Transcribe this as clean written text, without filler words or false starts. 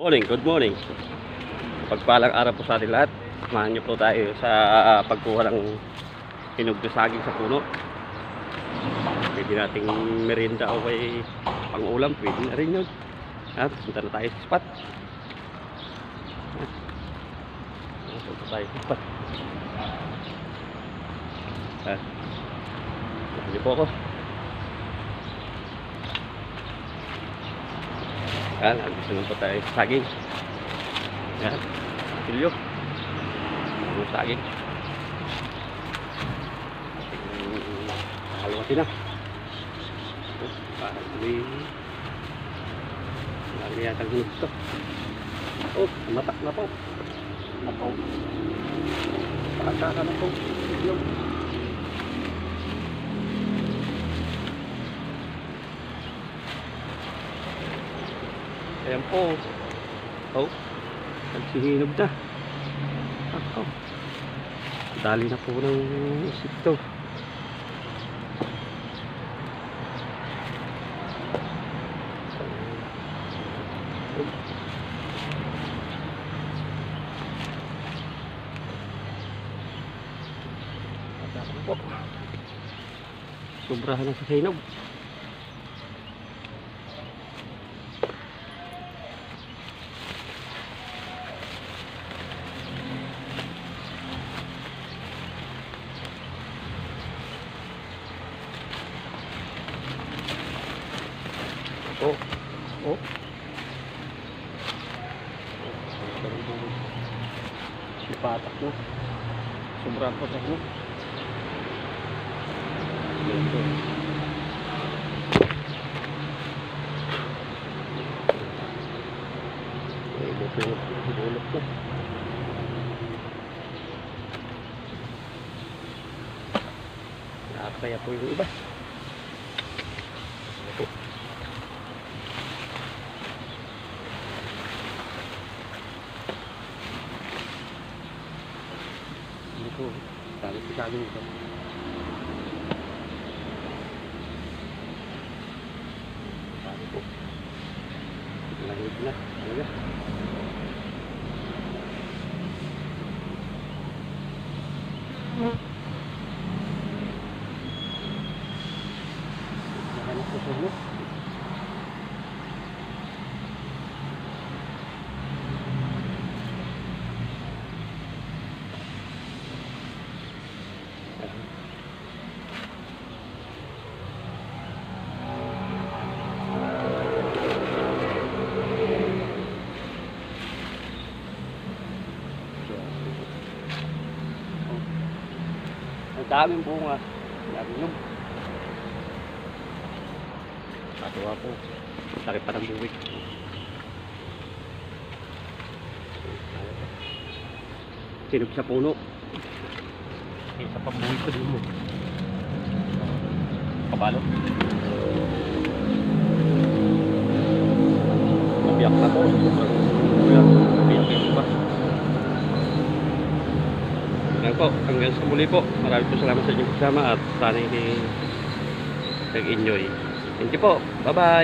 Morning, good morning. Pagpalang araw po sa ating lahat. Samahan niyo po tayo sa pagkuha ng hinog na saging sa puno. Pwede nating merienda o kay pang-ulam, pwede na rin yun. Punta na tayo sa spot. Punta tayo sa spot. Samahan niyo po ako. Gusto nyo po tayo sa saging. Yan, pilyo. Ang saging. Halawati na. Parang hindi yata ang hinog ito. Matak na po. Pakasaka na po. Pilyo. Ayan po. Nagsihinog na. Dali na po ng insekto. Sobrahan na sa hinog. Patak na. Sobrang patak na. Ito. Bulok na. Nakakaya po yung iba. Ito. Dali si saging ito. Dali po. Lahig na. Talaga. Nahanap ko sa inyo. Ang daming bunga. Daming nyug. Katuwa po. Sakit pa ng buwig. Sinog sa puno. Isa pa buwig ko din mo. Kabalo. Mabiyak na po. Mabiyak yung iba. Yan po, hanggang sa muli po. Maraming po salamat sa inyong pagsama at sana nag-enjoy. Thank you po. Bye-bye.